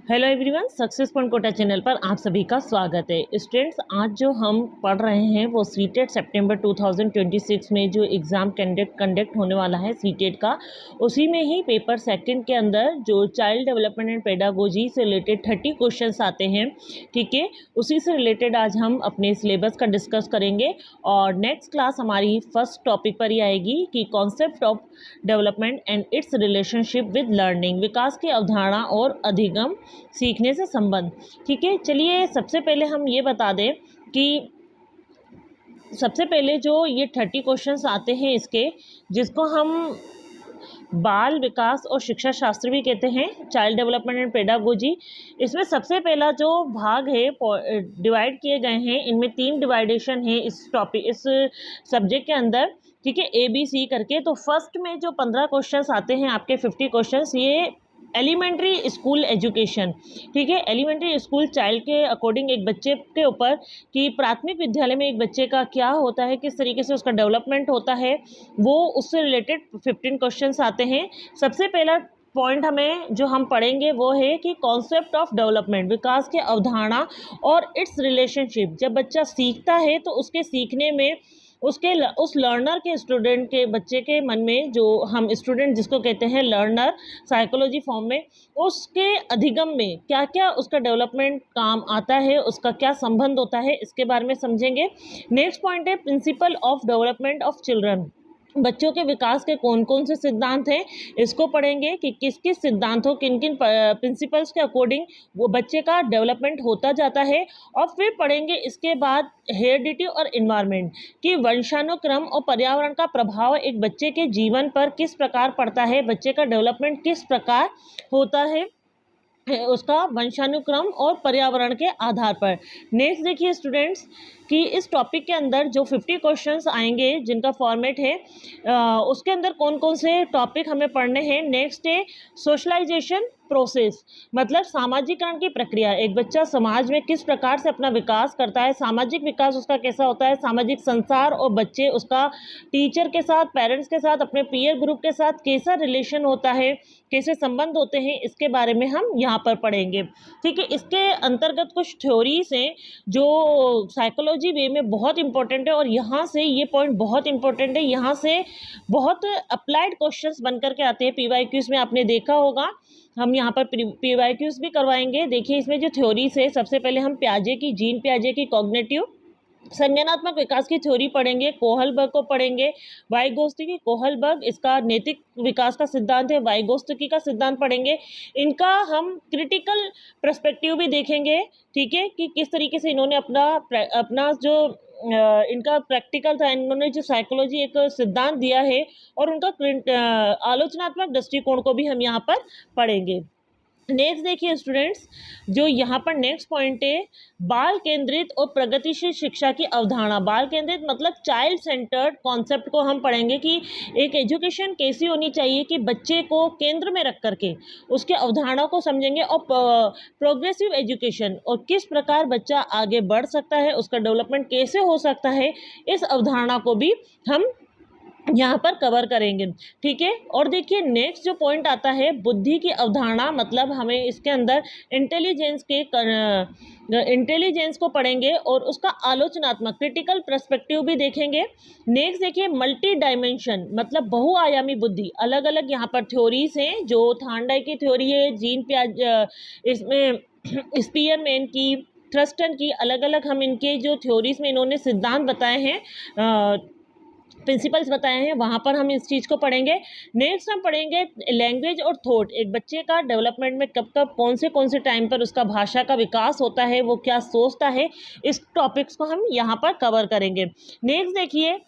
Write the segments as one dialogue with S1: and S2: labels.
S1: Hello everyone, success point Kota channel पर आप सभी का स्वागत है। स्टूडेंट्स, आज जो हम पढ़ रहे हैं वो सीटेट सितंबर 2026 में जो एग्ज़ाम कंडक्ट होने वाला है सीटेट का, उसी में ही पेपर सेकंड के अंदर जो चाइल्ड डेवलपमेंट एंड पेडागोजी से रिलेटेड 30 क्वेश्चंस आते हैं। ठीक है, उसी से रिलेटेड आज हम अपने सिलेबस का डिस्कस करेंगे और नेक्स्ट क्लास हमारी फर्स्ट टॉपिक पर ही आएगी कि concept of development and it's relationship with learning, विकास की अवधारणा और अधिगम, सीखने से संबंध। ठीक है, चलिए सबसे पहले हम ये बता दें कि सबसे पहले जो ये 30 क्वेश्चंस आते हैं इसके, जिसको हम बाल विकास और शिक्षा शास्त्र भी कहते हैं, चाइल्ड डेवलपमेंट एंड पेडागोजी, इसमें सबसे पहला जो भाग है डिवाइड किए गए हैं। इनमें 3 डिवाइडेशन है इस टॉपिक, इस सब्जेक्ट के अंदर। ठीक है, ABC करके। तो फर्स्ट में जो 15 क्वेश्चंस आते हैं आपके 50 क्वेश्चंस, ये एलिमेंट्री स्कूल एजुकेशन। ठीक है, एलिमेंट्री स्कूल चाइल्ड के अकॉर्डिंग एक बच्चे के ऊपर कि प्राथमिक विद्यालय में एक बच्चे का क्या होता है, किस तरीके से उसका डेवलपमेंट होता है, वो उससे रिलेटेड 15 क्वेश्चंस आते हैं। सबसे पहला पॉइंट हमें जो हम पढ़ेंगे वो है कि कॉन्सेप्ट ऑफ डेवलपमेंट, विकास की अवधारणा और इट्स रिलेशनशिप। जब बच्चा सीखता है तो उसके सीखने में उस लर्नर के, स्टूडेंट के, बच्चे के मन में, जो हम स्टूडेंट जिसको कहते हैं लर्नर साइकोलॉजी फॉर्म में, उसके अधिगम में क्या क्या उसका डेवलपमेंट काम आता है, उसका क्या संबंध होता है, इसके बारे में समझेंगे। नेक्स्ट पॉइंट है principle of development of children, बच्चों के विकास के कौन कौन से सिद्धांत हैं, इसको पढ़ेंगे कि किस किस सिद्धांतों, किन किन प्रिंसिपल्स के अकॉर्डिंग वो बच्चे का डेवलपमेंट होता जाता है। और फिर पढ़ेंगे इसके बाद हेरिडिटी और इन्वायरमेंट, कि वंशानुक्रम और पर्यावरण का प्रभाव एक बच्चे के जीवन पर किस प्रकार पड़ता है, बच्चे का डेवलपमेंट किस प्रकार होता है उसका वंशानुक्रम और पर्यावरण के आधार पर। नेक्स्ट देखिए स्टूडेंट्स कि इस टॉपिक के अंदर जो 50 क्वेश्चंस आएंगे जिनका फॉर्मेट है, उसके अंदर कौन कौन से टॉपिक हमें पढ़ने हैं। नेक्स्ट है सोशलाइजेशन प्रोसेस, मतलब सामाजिकरण की प्रक्रिया, एक बच्चा समाज में किस प्रकार से अपना विकास करता है, सामाजिक विकास उसका कैसा होता है, सामाजिक संसार और बच्चे उसका टीचर के साथ, पेरेंट्स के साथ, अपने पीयर ग्रुप के साथ कैसा रिलेशन होता है, कैसे संबंध होते हैं, इसके बारे में हम यहाँ पर पढ़ेंगे। ठीक है, इसके अंतर्गत कुछ थ्योरीज हैं जो साइकोलॉजी वे में बहुत इंपॉर्टेंट है और यहाँ से ये पॉइंट बहुत इंपॉर्टेंट है, यहाँ से बहुत अप्लाइड क्वेश्चंस बन करके आते हैं। PYQs में आपने देखा होगा, हम यहाँ पर PYQs भी करवाएंगे। देखिए इसमें जो थ्योरीज है, सबसे पहले हम जीन पियाजे की कॉग्निटिव संज्ञानात्मक विकास की थ्योरी पढ़ेंगे, कोहलबर्ग को पढ़ेंगे, वाइगोत्स्की, कोहलबर्ग इसका नैतिक विकास का सिद्धांत है, वाइगोत्स्की का सिद्धांत पढ़ेंगे। इनका हम क्रिटिकल पर्सपेक्टिव भी देखेंगे। ठीक है, कि किस तरीके से इन्होंने अपना जो इनका प्रैक्टिकल था, इन्होंने जो साइकोलॉजी एक सिद्धांत दिया है और उनका आलोचनात्मक दृष्टिकोण को भी हम यहाँ पर पढ़ेंगे। नेक्स्ट देखिए स्टूडेंट्स, जो यहाँ पर नेक्स्ट पॉइंट है बाल केंद्रित और प्रगतिशील शिक्षा की अवधारणा। बाल केंद्रित मतलब चाइल्ड सेंटर्ड कॉन्सेप्ट को हम पढ़ेंगे कि एक एजुकेशन कैसी होनी चाहिए कि बच्चे को केंद्र में रख करके उसके अवधारणा को समझेंगे, और प्रोग्रेसिव एजुकेशन और किस प्रकार बच्चा आगे बढ़ सकता है, उसका डेवलपमेंट कैसे हो सकता है, इस अवधारणा को भी हम यहाँ पर कवर करेंगे। ठीक है, और देखिए नेक्स्ट जो पॉइंट आता है बुद्धि की अवधारणा, मतलब हमें इसके अंदर इंटेलिजेंस को पढ़ेंगे और उसका आलोचनात्मक क्रिटिकल पर्सपेक्टिव भी देखेंगे। नेक्स्ट देखिए मल्टी डायमेंशन, मतलब बहुआयामी बुद्धि, अलग अलग यहाँ पर थ्योरीज हैं, जो थार्नडाइक की थ्योरी है, जीन पियाजे, इसमें स्पीयरमैन की, थ्रस्टन की, अलग अलग हम इनके जो थ्योरीज में इन्होंने सिद्धांत बताए हैं, प्रिंसिपल्स बताए हैं, वहाँ पर हम इस चीज़ को पढ़ेंगे। नेक्स्ट हम पढ़ेंगे लैंग्वेज और थॉट, एक बच्चे का डेवलपमेंट में कब कब कौन से टाइम पर उसका भाषा का विकास होता है, वो क्या सोचता है, इस टॉपिक्स को हम यहाँ पर कवर करेंगे। नेक्स्ट देखिए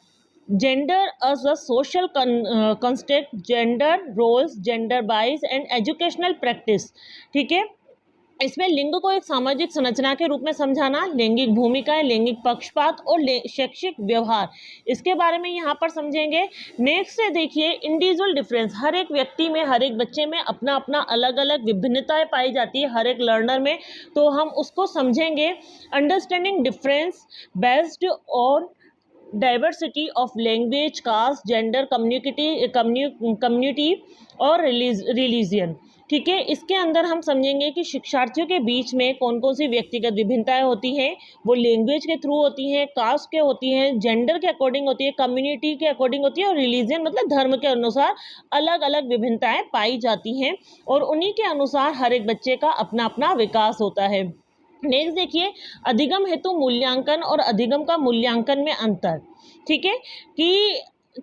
S1: gender as a social construct, gender roles, gender bias and educational practice. ठीक है, इसमें लिंग को एक सामाजिक संरचना के रूप में समझाना, लैंगिक भूमिकाएं, लैंगिक पक्षपात और शैक्षिक व्यवहार, इसके बारे में यहाँ पर समझेंगे। नेक्स्ट है देखिए इंडिविजुअल डिफरेंस, हर एक व्यक्ति में, हर एक बच्चे में अपना अपना अलग अलग विभिन्नताएं पाई जाती है, हर एक लर्नर में, तो हम उसको समझेंगे। Understanding difference based on diversity of language, caste, gender, community और रिलीजन। ठीक है, इसके अंदर हम समझेंगे कि शिक्षार्थियों के बीच में कौन कौन सी व्यक्तिगत विभिन्नताएं होती हैं, वो लैंग्वेज के थ्रू होती हैं, कास्ट के होती हैं, जेंडर के अकॉर्डिंग होती है, कम्युनिटी के अकॉर्डिंग होती है और रिलीजन मतलब धर्म के अनुसार अलग अलग विभिन्नताएं पाई जाती हैं और उन्हीं के अनुसार हर एक बच्चे का अपना अपना विकास होता है। नेक्स्ट देखिए, अधिगम हेतु मूल्यांकन और अधिगम का मूल्यांकन में अंतर। ठीक है, कि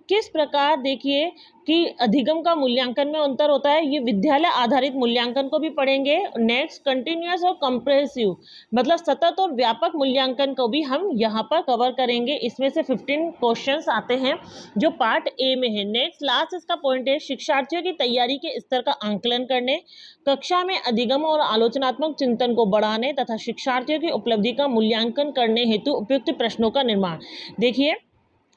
S1: किस प्रकार देखिए कि अधिगम का मूल्यांकन में अंतर होता है, ये विद्यालय आधारित मूल्यांकन को भी पढ़ेंगे। नेक्स्ट, कंटिन्यूअस और कंप्रेसिव मतलब सतत और व्यापक मूल्यांकन को भी हम यहाँ पर कवर करेंगे। इसमें से 15 क्वेश्चंस आते हैं जो पार्ट ए में है। नेक्स्ट लास्ट इसका पॉइंट है, शिक्षार्थियों की तैयारी के स्तर का आंकलन करने, कक्षा में अधिगम और आलोचनात्मक चिंतन को बढ़ाने तथा शिक्षार्थियों की उपलब्धि का मूल्यांकन करने हेतु उपयुक्त प्रश्नों का निर्माण। देखिए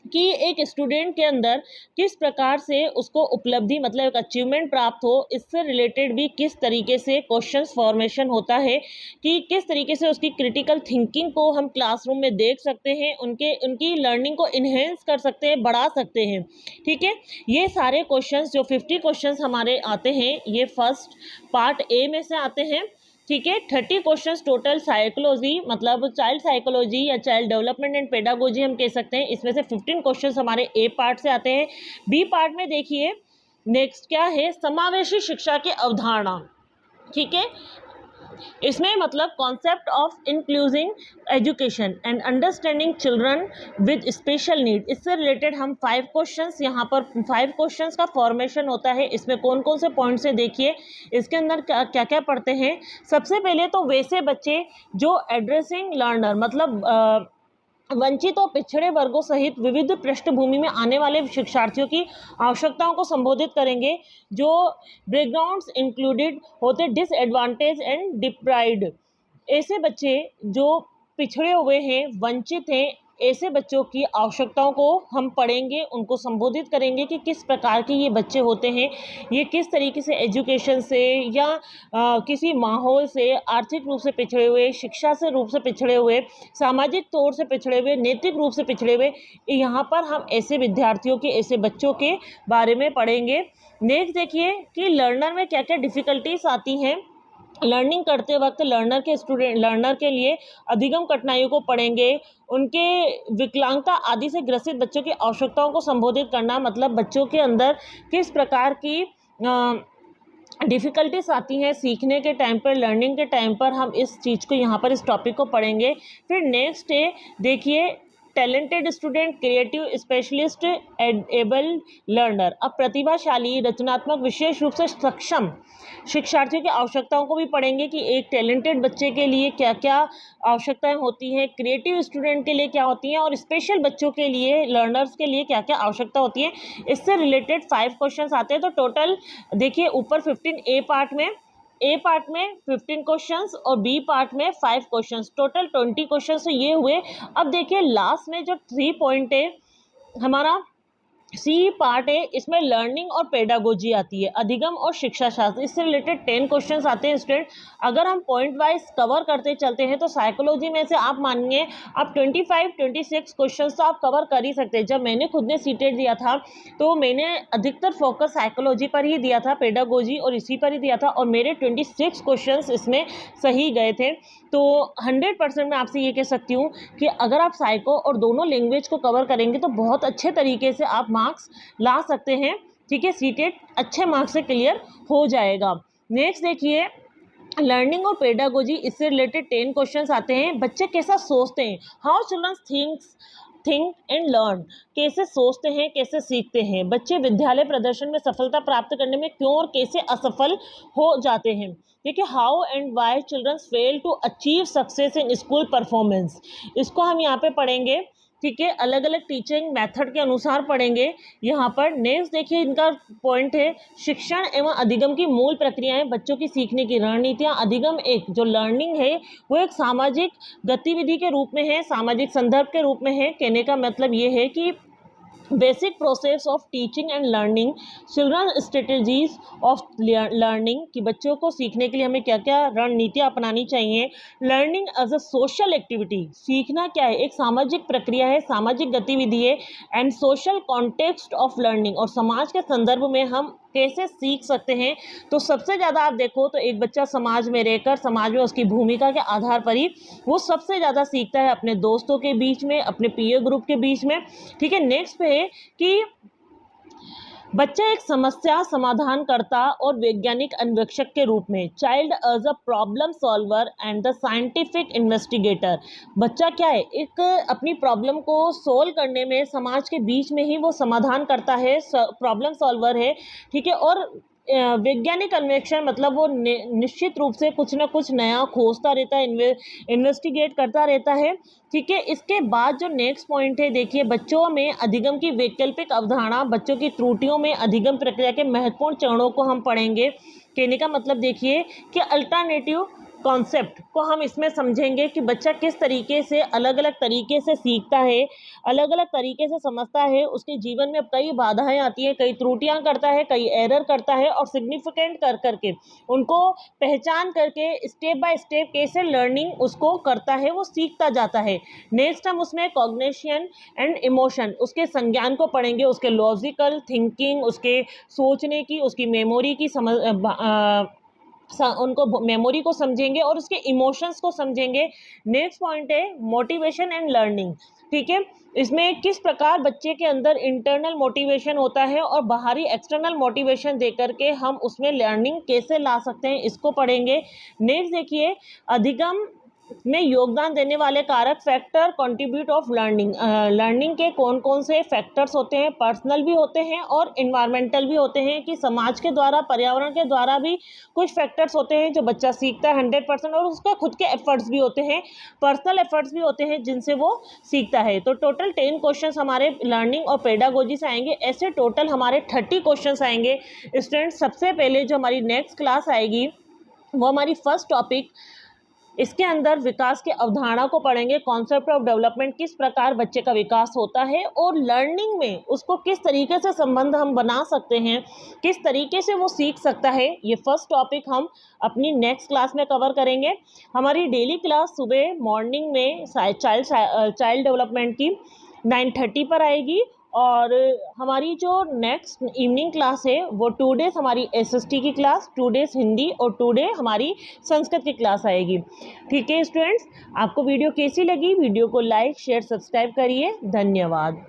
S1: कि एक स्टूडेंट के अंदर किस प्रकार से उसको उपलब्धि मतलब एक अचीवमेंट प्राप्त हो, इससे रिलेटेड भी किस तरीके से क्वेश्चंस फॉर्मेशन होता है, कि किस तरीके से उसकी क्रिटिकल थिंकिंग को हम क्लासरूम में देख सकते हैं, उनकी लर्निंग को इन्हेंस कर सकते हैं, बढ़ा सकते हैं। ठीक है, ये सारे क्वेश्चंस जो 50 क्वेश्चंस हमारे आते हैं ये फर्स्ट पार्ट ए में से आते हैं। ठीक है, 30 क्वेश्चंस टोटल साइकोलॉजी मतलब चाइल्ड साइकोलॉजी या चाइल्ड डेवलपमेंट एंड पेडागोजी हम कह सकते हैं। इसमें से 15 क्वेश्चंस हमारे ए पार्ट से आते हैं। बी पार्ट में देखिए नेक्स्ट क्या है, समावेशी शिक्षा की अवधारणा। ठीक है, इसमें मतलब concept of inclusive education and understanding children with special need, इससे रिलेटेड हम 5 क्वेश्चंस यहाँ पर 5 क्वेश्चंस का फॉर्मेशन होता है। इसमें कौन कौन से पॉइंट्स है देखिए, इसके अंदर क्या क्या पढ़ते हैं। सबसे पहले तो वैसे बच्चे जो एड्रेसिंग लर्नर मतलब वंचित और पिछड़े वर्गों सहित विविध पृष्ठभूमि में आने वाले शिक्षार्थियों की आवश्यकताओं को संबोधित करेंगे, जो बैकग्राउंड्स इंक्लूडेड होते डिसएडवांटेज एंड डिप्राइव्ड। ऐसे बच्चे जो पिछड़े हुए हैं, वंचित हैं, ऐसे बच्चों की आवश्यकताओं को हम पढ़ेंगे, उनको संबोधित करेंगे कि किस प्रकार के ये बच्चे होते हैं, ये किस तरीके से एजुकेशन से या किसी माहौल से आर्थिक रूप से पिछड़े हुए, शिक्षा से रूप से पिछड़े हुए, सामाजिक तौर से पिछड़े हुए, नैतिक रूप से पिछड़े हुए, यहाँ पर हम ऐसे विद्यार्थियों के ऐसे बच्चों के बारे में पढ़ेंगे। नेक्स्ट देखिए कि लर्नर में क्या क्या डिफ़िकल्टीज आती हैं। लर्निंग करते वक्त लर्नर के लिए अधिगम कठिनाइयों को पढ़ेंगे। उनके विकलांगता आदि से ग्रसित बच्चों की आवश्यकताओं को संबोधित करना मतलब बच्चों के अंदर किस प्रकार की डिफ़िकल्टीज आती हैं सीखने के टाइम पर, लर्निंग के टाइम पर, हम इस चीज़ को यहाँ पर इस टॉपिक को पढ़ेंगे। फिर नेक्स्ट है देखिए talented student, creative specialist, able learner. अब प्रतिभाशाली, रचनात्मक, विशेष रूप से सक्षम शिक्षार्थियों की आवश्यकताओं को भी पढ़ेंगे कि एक टैलेंटेड बच्चे के लिए क्या क्या आवश्यकताएं होती हैं, क्रिएटिव स्टूडेंट के लिए क्या होती हैं और स्पेशल बच्चों के लिए, लर्नर्स के लिए क्या क्या आवश्यकता होती है। इससे रिलेटेड 5 क्वेश्चंस आते हैं। तो टोटल देखिए ऊपर 15 ए पार्ट में 15 क्वेश्चंस और बी पार्ट में 5 क्वेश्चंस, टोटल 20 क्वेश्चंस तो ये हुए। अब देखिए लास्ट में जो 3 पॉइंट है हमारा सी पार्ट है, इसमें लर्निंग और पेडागोजी आती है, अधिगम और शिक्षा शास्त्र, इससे रिलेटेड 10 क्वेश्चंस आते हैं स्टूडेंट। अगर हम पॉइंट वाइज कवर करते चलते हैं तो साइकोलॉजी में से आप मानिए आप 25-26 क्वेश्चंस तो आप कवर कर ही सकते हैं। जब मैंने खुद ने सीटेट दिया था तो मैंने अधिकतर फोकस साइकोलॉजी पर ही दिया था, पेडागोजी और इसी पर ही दिया था और मेरे 26 क्वेश्चंस इसमें सही गए थे। तो 100% मैं आपसे ये कह सकती हूँ कि अगर आप साइको और दोनों लैंग्वेज को कवर करेंगे तो बहुत अच्छे तरीके से आप मार्क्स ला सकते हैं। ठीक है, सीटेट अच्छे मार्क्स से क्लियर हो जाएगा। नेक्स्ट देखिए लर्निंग और पेडागोजी, इससे रिलेटेड 10 क्वेश्चंस आते हैं। बच्चे कैसा सोचते हैं, how children think and learn, कैसे सोचते हैं, कैसे सीखते हैं। बच्चे विद्यालय प्रदर्शन में सफलता प्राप्त करने में क्यों और कैसे असफल हो जाते हैं। देखिए how and why children fail to achieve success in school performance, इसको हम यहाँ पे पढ़ेंगे। ठीक है, अलग अलग टीचिंग मेथड के अनुसार पढ़ेंगे यहाँ पर। नेक्स्ट देखिए इनका पॉइंट है शिक्षण एवं अधिगम की मूल प्रक्रियाएं, बच्चों की सीखने की रणनीतियाँ। अधिगम एक जो लर्निंग है वो एक सामाजिक गतिविधि के रूप में है, सामाजिक संदर्भ के रूप में है। कहने का मतलब ये है कि basic process of teaching and learning, children strategies of learning कि बच्चों को सीखने के लिए हमें क्या क्या रणनीतियाँ अपनानी चाहिए। Learning as a social activity, सीखना क्या है, एक सामाजिक प्रक्रिया है, सामाजिक गतिविधि है। And social context of learning, और समाज के संदर्भ में हम कैसे सीख सकते हैं। तो सबसे ज़्यादा आप देखो तो एक बच्चा समाज में रहकर, समाज में उसकी भूमिका के आधार पर ही वो सबसे ज़्यादा सीखता है, अपने दोस्तों के बीच में, अपने पीयर ग्रुप के बीच में। ठीक है, नेक्स्ट पे है कि बच्चा एक समस्या समाधान करता और वैज्ञानिक अन्वेषक के रूप में, child as a problem solver and the scientific investigator. बच्चा क्या है, एक अपनी प्रॉब्लम को सोल्व करने में समाज के बीच में ही वो समाधान करता है, प्रॉब्लम सॉल्वर है। ठीक है, और वैज्ञानिक अन्वेषण मतलब वो निश्चित रूप से कुछ ना कुछ नया खोजता रहता है, इन्वेस्टिगेट करता रहता है। ठीक है, इसके बाद जो नेक्स्ट पॉइंट है, देखिए बच्चों में अधिगम की वैकल्पिक अवधारणा, बच्चों की त्रुटियों में अधिगम प्रक्रिया के महत्वपूर्ण चरणों को हम पढ़ेंगे। कहने का मतलब देखिए कि अल्टरनेटिव कॉन्सेप्ट को हम इसमें समझेंगे कि बच्चा किस तरीके से अलग अलग तरीके से सीखता है, अलग अलग तरीके से समझता है। उसके जीवन में कई बाधाएं आती हैं, कई त्रुटियां करता है, कई एरर करता है, और सिग्निफिकेंट कर करके उनको पहचान करके स्टेप बाय स्टेप कैसे लर्निंग उसको करता है, वो सीखता जाता है। नेक्स्ट हम उसमें कॉग्निशन एंड इमोशन, उसके संज्ञान को पढ़ेंगे, उसके लॉजिकल थिंकिंग, उसके सोचने की, उसकी मेमोरी की उनको मेमोरी को समझेंगे और उसके इमोशंस को समझेंगे। नेक्स्ट पॉइंट है मोटिवेशन एंड लर्निंग। ठीक है, इसमें किस प्रकार बच्चे के अंदर इंटरनल मोटिवेशन होता है और बाहरी एक्सटर्नल मोटिवेशन देकर के हम उसमें लर्निंग कैसे ला सकते हैं, इसको पढ़ेंगे। नेक्स्ट देखिए अधिगम में योगदान देने वाले कारक, factor contribute of learning. Learning के कौन कौन से फैक्टर्स होते हैं, पर्सनल भी होते हैं और इन्वायरमेंटल भी होते हैं, कि समाज के द्वारा, पर्यावरण के द्वारा भी कुछ फैक्टर्स होते हैं जो बच्चा सीखता है 100%, और उसका खुद के एफर्ट्स भी होते हैं, पर्सनल एफर्ट्स भी होते हैं जिनसे वो सीखता है। तो टोटल 10 क्वेश्चन हमारे लर्निंग और पेडागोजी से आएंगे। ऐसे टोटल हमारे 30 क्वेश्चन आएंगे। स्टूडेंट्स, सबसे पहले जो हमारी नेक्स्ट क्लास आएगी वो हमारी फर्स्ट टॉपिक, इसके अंदर विकास की अवधारणा को पढ़ेंगे, कॉन्सेप्ट ऑफ डेवलपमेंट, किस प्रकार बच्चे का विकास होता है और लर्निंग में उसको किस तरीके से संबंध हम बना सकते हैं, किस तरीके से वो सीख सकता है। ये फर्स्ट टॉपिक हम अपनी नेक्स्ट क्लास में कवर करेंगे। हमारी डेली क्लास सुबह मॉर्निंग में चाइल्ड डेवलपमेंट की 9:30 पर आएगी, और हमारी जो नेक्स्ट इवनिंग क्लास है वो 2 डेज हमारी एसएसटी की क्लास, 2 डेज हिंदी और 2 डे हमारी संस्कृत की क्लास आएगी। ठीक है स्टूडेंट्स, आपको वीडियो कैसी लगी? वीडियो को लाइक शेयर सब्सक्राइब करिए। धन्यवाद।